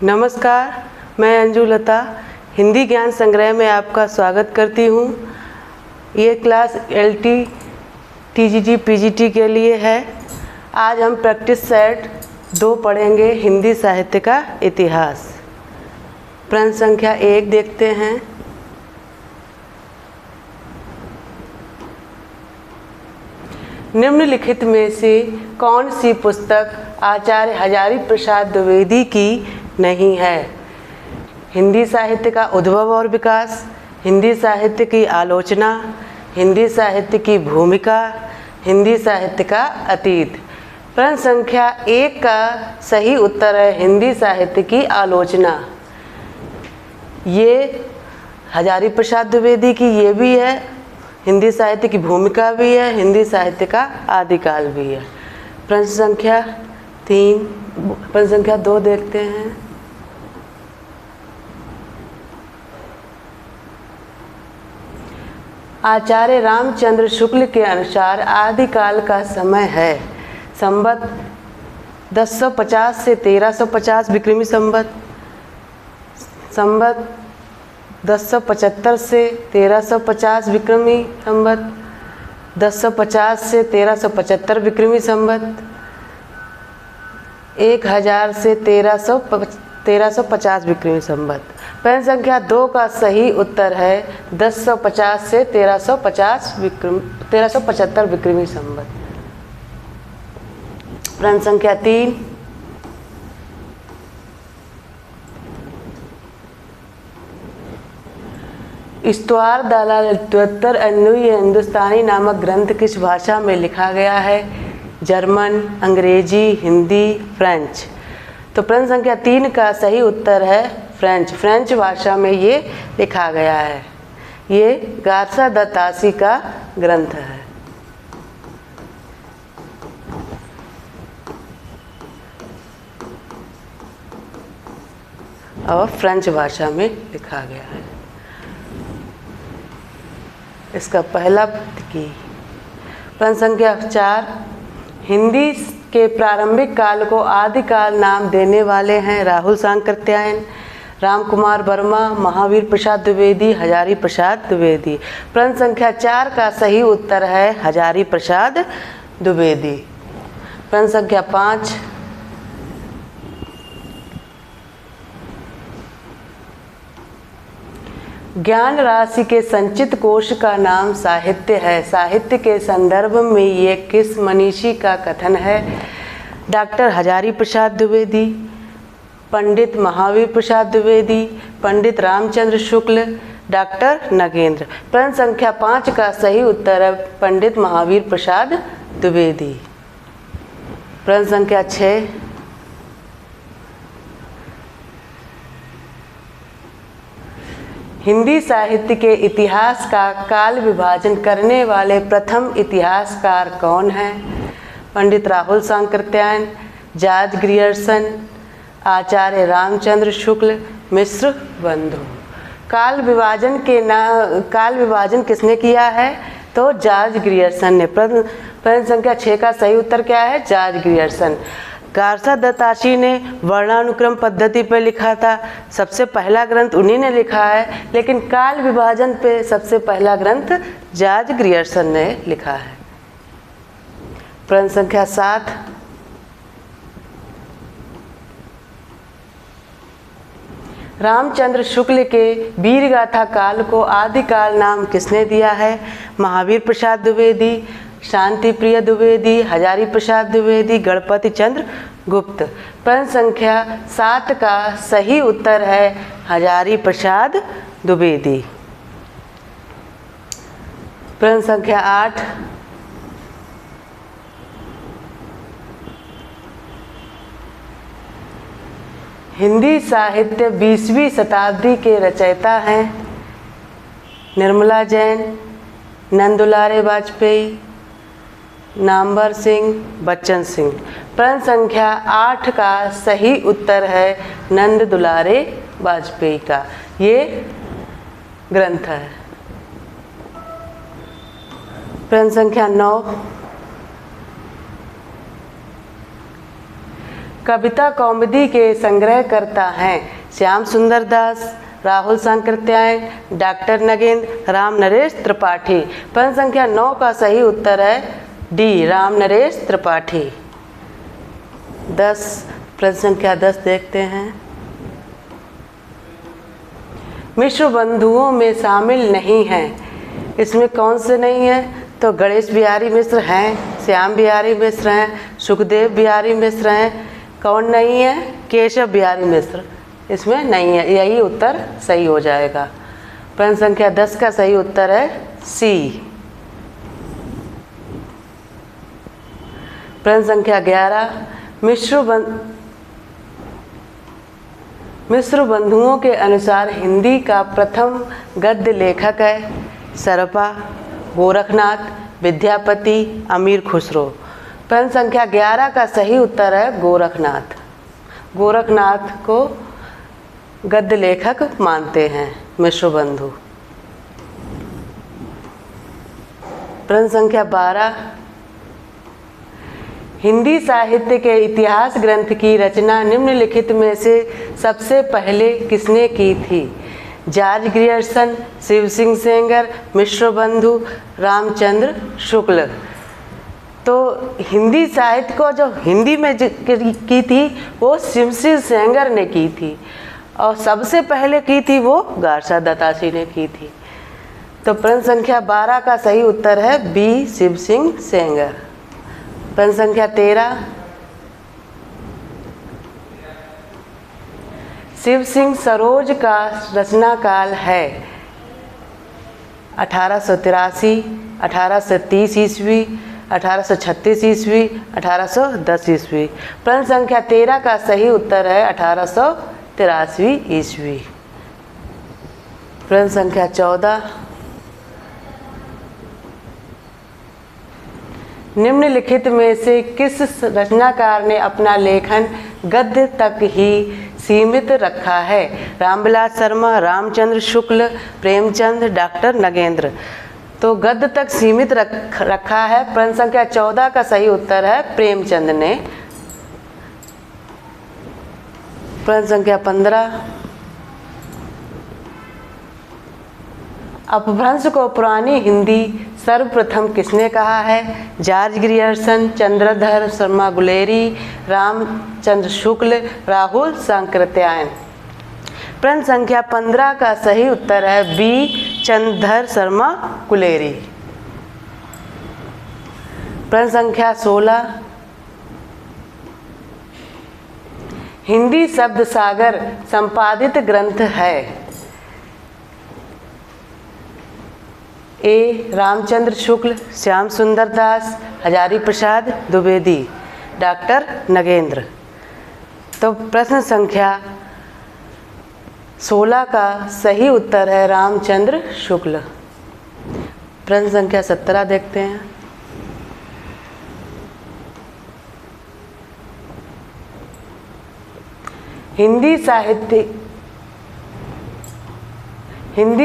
नमस्कार, मैं अंजुलता हिंदी ज्ञान संग्रह में आपका स्वागत करती हूँ। ये क्लास LT, TGT, PGT के लिए है। आज हम प्रैक्टिस सेट 2 पढ़ेंगे, हिंदी साहित्य का इतिहास। प्रश्न संख्या 1 देखते हैं। निम्नलिखित में से कौन सी पुस्तक आचार्य हजारी प्रसाद द्विवेदी की नहीं है? हिंदी साहित्य का उद्भव और विकास, हिंदी साहित्य की आलोचना, हिंदी साहित्य की भूमिका, हिंदी साहित्य का अतीत। प्रश्न संख्या 1 का सही उत्तर है हिंदी साहित्य की आलोचना। ये हजारी प्रसाद द्विवेदी की ये भी है, हिंदी साहित्य की भूमिका भी है, हिंदी साहित्य का आदिकाल भी है। प्रश्न संख्या 3, प्रश्न संख्या 2 देखते हैं। आचार्य रामचंद्र शुक्ल के अनुसार आदिकाल का समय है संवत 1050 से 1350 विक्रमी संवत, संवत 1075 से 1350 विक्रमी संवत, 1050 से 1375 विक्रमी संवत, 1000 से 1350 विक्रमी संवत। प्रश्न संख्या 2 का सही उत्तर है 1050 से 1375 विक्रमी संवत। प्रश्न संख्या 3, इस्तवार दलालत्तर अन्वयी हिंदुस्तानी नामक ग्रंथ किस भाषा में लिखा गया है? जर्मन, अंग्रेजी, हिंदी, फ्रेंच। तो प्रश्न संख्या 3 का सही उत्तर है फ्रेंच। फ्रेंच भाषा में ये लिखा गया है। ये गार्सा द तासी का ग्रंथ है और फ्रेंच भाषा में लिखा गया है। इसका पहला की। प्रश्न संख्या 4, हिंदी के प्रारंभिक काल को आदिकाल नाम देने वाले हैं राहुल सांकृत्यायन, रामकुमार वर्मा, महावीर प्रसाद द्विवेदी, हजारी प्रसाद द्विवेदी। प्रश्न संख्या 4 का सही उत्तर है हजारी प्रसाद द्विवेदी। प्रश्न संख्या 5, ज्ञान राशि के संचित कोश का नाम साहित्य है। साहित्य के संदर्भ में ये किस मनीषी का कथन है? डॉक्टर हजारी प्रसाद द्विवेदी, पंडित महावीर प्रसाद द्विवेदी, पंडित रामचंद्र शुक्ल, डॉक्टर नगेंद्र। प्रश्न संख्या 5 का सही उत्तर है पंडित महावीर प्रसाद द्विवेदी। प्रश्न संख्या 6, हिंदी साहित्य के इतिहास का काल विभाजन करने वाले प्रथम इतिहासकार कौन हैं? पंडित राहुल सांकृत्यायन, जॉर्ज ग्रियर्सन, आचार्य रामचंद्र शुक्ल, मिश्र बंधु। काल विभाजन किसने किया है? तो जॉर्ज ग्रियर्सन ने। प्रश्न संख्या 6 का सही उत्तर क्या है? George Grierson. गार्सा द तासी ने वर्णानुक्रम पद्धति पर लिखा था, सबसे पहला ग्रंथ उन्हीं ने लिखा है, लेकिन काल विभाजन पे सबसे पहला ग्रंथ जॉर्ज ग्रियर्सन ने लिखा है। प्रश्न संख्या 7, रामचंद्र शुक्ल के वीरगाथा काल को आदिकाल नाम किसने दिया है? महावीर प्रसाद द्विवेदी, शांति प्रिय द्विवेदी, हजारी प्रसाद द्विवेदी, गणपति चंद्र गुप्त। प्रश्न संख्या 7 का सही उत्तर है हजारी प्रसाद द्विवेदी। प्रश्न संख्या 8, हिंदी साहित्य 20वीं शताब्दी के रचयिता हैं निर्मला जैन, नंदुलारे वाजपेयी, नामवर सिंह, बच्चन सिंह। प्रश्न संख्या 8 का सही उत्तर है नंद दुलारे वाजपेयी का ये ग्रंथ है। प्रश्न संख्या 9, कविता कौमुदी के संग्रहकर्ता हैं श्याम सुंदर दास, राहुल सांकृत्यायन, डॉक्टर नगेंद्र, राम नरेश त्रिपाठी। प्रश्न संख्या 9 का सही उत्तर है डी, राम नरेश त्रिपाठी। 10, प्रश्न संख्या 10 देखते हैं। मिश्र बंधुओं में शामिल नहीं हैं, इसमें कौन से नहीं हैं? तो गणेश बिहारी मिश्र हैं, श्याम बिहारी मिश्र हैं, सुखदेव बिहारी मिश्र हैं। कौन नहीं है? केशव बिहारी मिश्र इसमें नहीं है। यही उत्तर सही हो जाएगा। प्रश्न संख्या 10 का सही उत्तर है सी। प्रश्न संख्या 11, मिश्र बंधुओं के अनुसार हिंदी का प्रथम गद्य लेखक है सरपा, गोरखनाथ, विद्यापति, अमीर खुसरो। प्रश्न संख्या 11 का सही उत्तर है गोरखनाथ। गोरखनाथ को गद्य लेखक मानते हैं मिश्र बंधु। प्रश्न संख्या 12, हिंदी साहित्य के इतिहास ग्रंथ की रचना निम्नलिखित में से सबसे पहले किसने की थी? जॉर्ज ग्रियर्सन, शिव सिंह सेंगर, मिश्र बंधु, रामचंद्र शुक्ल। तो हिंदी साहित्य को जो हिंदी में की थी वो शिव सिंह सेंगर ने की थी, और सबसे पहले की थी वो गारसा दत्तासी ने की थी। तो प्रश्न संख्या 12 का सही उत्तर है बी, शिव सिंह सेंगर। प्रश्न संख्या 13, शिव सिंह सरोज का रचना काल है 1883, 1830 ईस्वी, 1836 ईस्वी, 1810 ईस्वी। प्रश्न संख्या 13 का सही उत्तर है 1883 ईस्वी। प्रश्न संख्या 14, निम्नलिखित में से किस रचनाकार ने अपना लेखन गद्य तक ही सीमित रखा है? रामविलास शर्मा, रामचंद्र शुक्ल, प्रेमचंद, डॉक्टर नगेंद्र। तो गद्य तक सीमित रखा है। प्रश्न संख्या 14 का सही उत्तर है प्रेमचंद ने। प्रश्न संख्या 15, अपभ्रंश को पुरानी हिंदी सर्वप्रथम किसने कहा है? George Grierson, Chandradhar Sharma Guleri, Ramchandra Shukla, Rahul Sankrityayan. प्रश्न संख्या 15 का सही उत्तर है बी, चंद्रधर शर्मा गुलेरी। प्रश्न संख्या 16, हिंदी शब्द सागर संपादित ग्रंथ है? ए, रामचंद्र शुक्ल, श्याम सुंदर दास, हजारी प्रसाद द्विवेदी, डॉक्टर नगेंद्र। तो प्रश्न संख्या 16 का सही उत्तर है रामचंद्र शुक्ल। प्रश्न संख्या 17 देखते हैं। हिंदी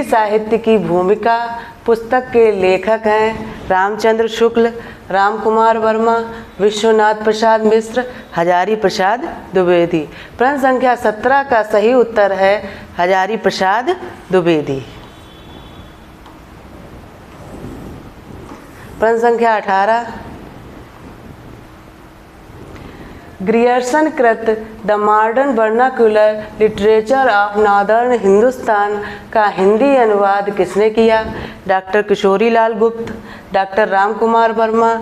साहित्य की भूमिका पुस्तक के लेखक हैं रामचंद्र शुक्ल, राम कुमार वर्मा, विश्वनाथ प्रसाद मिश्र, हजारी प्रसाद द्विवेदी। प्रश्न संख्या 17 का सही उत्तर है हजारी प्रसाद द्विवेदी। प्रश्न संख्या 18, ग्रियर्सन कृत the modern vernacular literature of northern Hindustan का हिंदी अनुवाद किसने किया? डॉक्टर किशोरी लाल गुप्त, डॉक्टर राम कुमार वर्मा,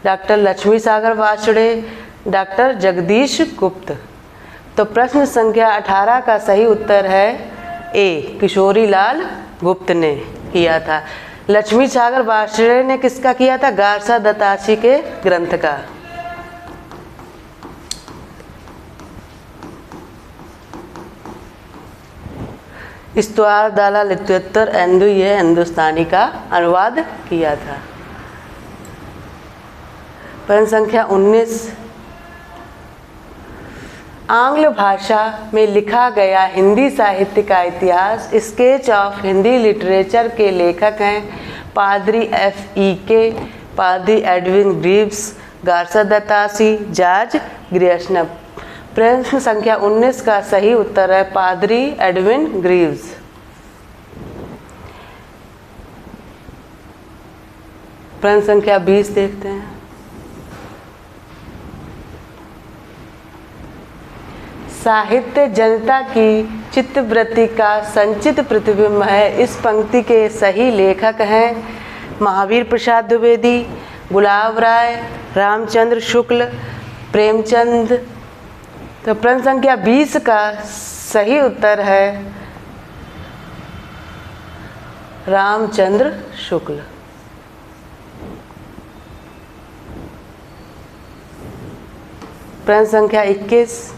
डॉक्टर लक्ष्मी सागर वार्ष्णेय, डॉक्टर जगदीश गुप्त। तो प्रश्न संख्या 18 का सही उत्तर है ए, किशोरी लाल गुप्त ने किया था। लक्ष्मी सागर वार्ष्णेय ने किसका किया था? गारसा दत्तासी के ग्रंथ का। इस्तवार दाला लिटरेचर एंदु ये हिंदुस्तानी का अनुवाद किया था। प्रश्न संख्या 19, आंग्ल भाषा में लिखा गया हिंदी साहित्य का इतिहास स्केच ऑफ हिंदी लिटरेचर के लेखक हैं पादरी F.E.K., पादरी एडविन ग्रीव्स, गारसा दत्तासी, जॉर्ज प्रश्न संख्या 19 का सही उत्तर है पादरी एडविन ग्रीव्स। प्रश्न संख्या 20 देखते हैं। साहित्य जनता की चित्तवृत्ति का संचित प्रतिबिंब है। इस पंक्ति के सही लेखक हैं महावीर प्रसाद द्विवेदी, गुलाब राय, रामचंद्र शुक्ल, प्रेमचंद। तो प्रश्न संख्या 20 का सही उत्तर है रामचंद्र शुक्ल। प्रश्न संख्या 21।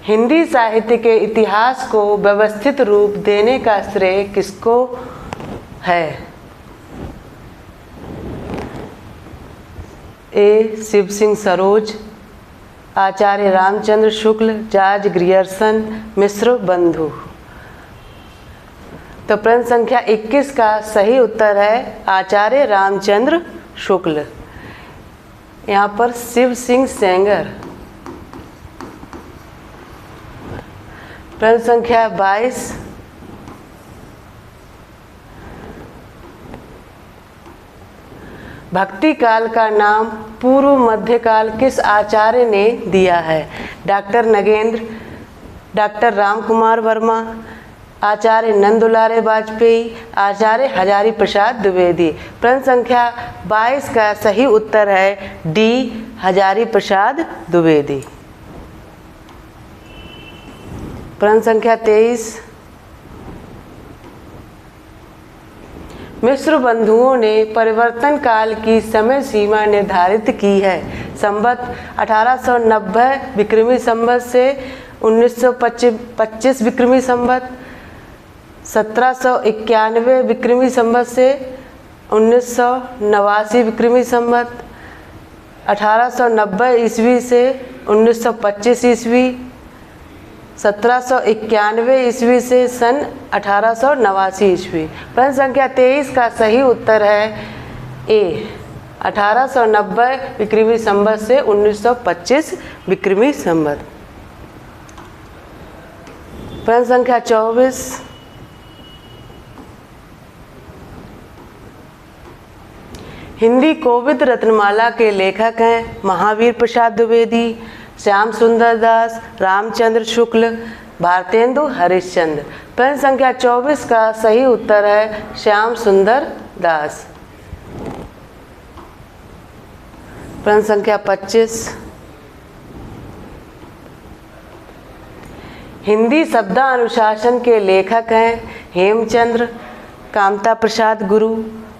हिंदी साहित्य के इतिहास को व्यवस्थित रूप देने का श्रेय किसको है? ए. शिव सिंह सरोज, आचार्य रामचंद्र शुक्ल, जॉर्ज ग्रियर्सन, मिश्र बंधु। तो प्रश्न संख्या 21 का सही उत्तर है आचार्य रामचंद्र शुक्ल। यहाँ पर शिव सिंह सेंगर। प्रश्न संख्या 22। भक्ति काल का नाम पूर्व मध्यकाल किस आचार्य ने दिया है? डॉक्टर नगेंद्र, डॉक्टर राम कुमार वर्मा, आचार्य नंदुलारे वाजपेयी, आचार्य हजारी प्रसाद द्विवेदी। प्रश्न संख्या 22 का सही उत्तर है डी. हजारी प्रसाद द्विवेदी। प्रश्न संख्या 23। मिश्र बंधुओं ने परिवर्तन काल की समय सीमा निर्धारित की है। संवत 1890 विक्रमी संवत से 1925 विक्रमी संवत, 1791 विक्रमी संवत से 1989 विक्रमी संवत, 1890 ईस्वी से 1925 ईस्वी, 1791 ईस्वी से सन 1889 ईस्वी। प्रश्न संख्या 23 का सही उत्तर है ए. 1890 विक्रमी संवत से 1925 विक्रमी संवत। प्रश्न संख्या 24। हिंदी कोविद रत्नमाला के लेखक हैं महावीर प्रसाद द्विवेदी, श्याम सुंदर दास, रामचंद्र शुक्ल, भारतेंदु हरिश्चंद्र। प्रश्न संख्या 24 का सही उत्तर है श्याम सुंदर दास। प्रश्न संख्या 25। हिंदी शब्दानुशासन के लेखक हैं हेमचंद्र, कामता प्रसाद गुरु,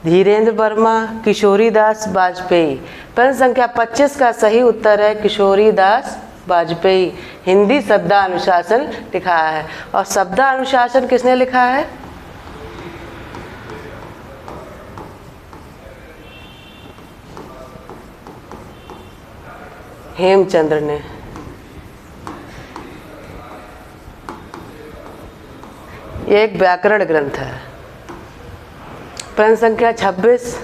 धीरेन्द्र वर्मा, किशोरी दास वाजपेयी। प्रश्न संख्या 25 का सही उत्तर है किशोरी दास वाजपेयी। हिंदी शब्दानुशासन लिखा है। और शब्दानुशासन किसने लिखा है? हेमचंद्र ने। ये एक व्याकरण ग्रंथ है। प्रश्न संख्या 26।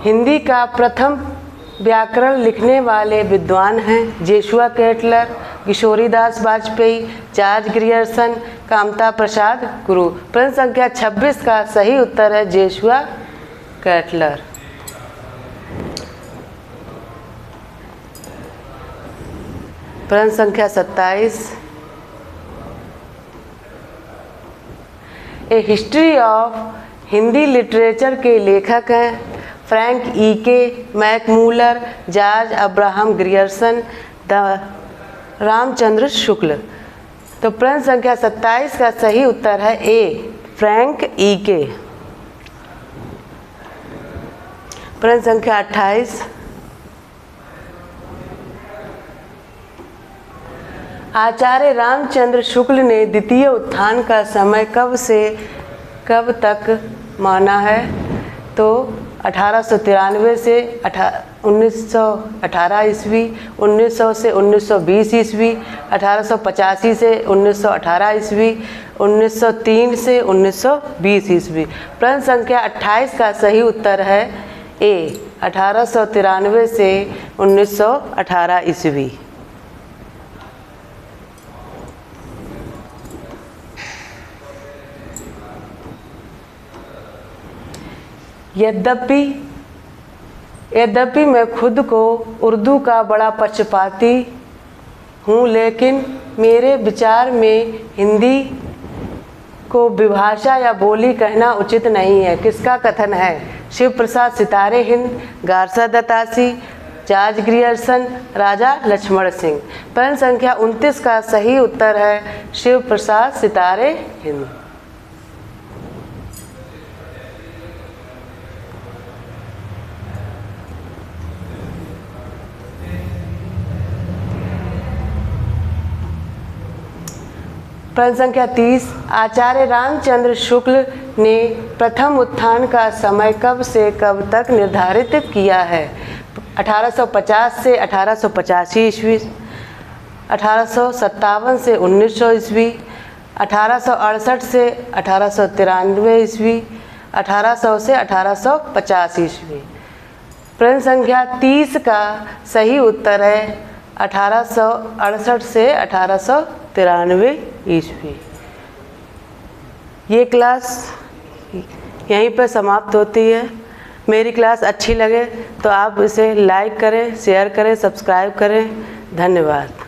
हिंदी का प्रथम व्याकरण लिखने वाले विद्वान हैं जेशुआ केटलर, किशोरी दास वाजपेयी, जॉर्ज ग्रियर्सन, कामता प्रसाद गुरु। प्रश्न संख्या 26 का सही उत्तर है जेशुआ केटलर। प्रश्न संख्या 27। A history of Hindi literature के लेखक हैं फ्रैंक ई.के. मैकमूलर, George Abraham Grierson, Ramchandra Shukla. तो प्रश्न संख्या 27 का सही उत्तर है ए. फ्रैंक ई.के. प्रश्न संख्या 28। आचार्य रामचंद्र शुक्ल ने द्वितीय उत्थान का समय कब से कब तक माना है? तो 1893 से 1918 ईस्वी, 1900 से 1920 ईस्वी, 1885 से 1918 ईस्वी, 1903 से 1920 ईस्वी। प्रश्न संख्या 28 का सही उत्तर है ए 1893 से 1918 ईस्वी। यद्यपि मैं खुद को उर्दू का बड़ा पक्षपाती हूँ, लेकिन मेरे विचार में हिंदी को विभाषा या बोली कहना उचित नहीं है। किसका कथन है? शिव प्रसाद सितारे हिंद, गारसा दत्तासी, जॉर्ज ग्रियर्सन, राजा लक्ष्मण सिंह। प्रश्न संख्या 29 का सही उत्तर है शिव प्रसाद सितारे हिंद। प्रश्न संख्या 30, आचार्य रामचंद्र शुक्ल ने प्रथम उत्थान का समय कब से कब तक निर्धारित किया है? 1850 से 1885 ईस्वी, 1857 से 1900 ईस्वी, 1868 से 1893 ईस्वी, 1800 से 1850 ईस्वी। प्रश्न संख्या 30 का सही उत्तर है 1868 से 1893 ईस्वी। ये क्लास यहीं पर समाप्त होती है। मेरी क्लास अच्छी लगे तो आप इसे लाइक करें, शेयर करें, सब्सक्राइब करें। धन्यवाद।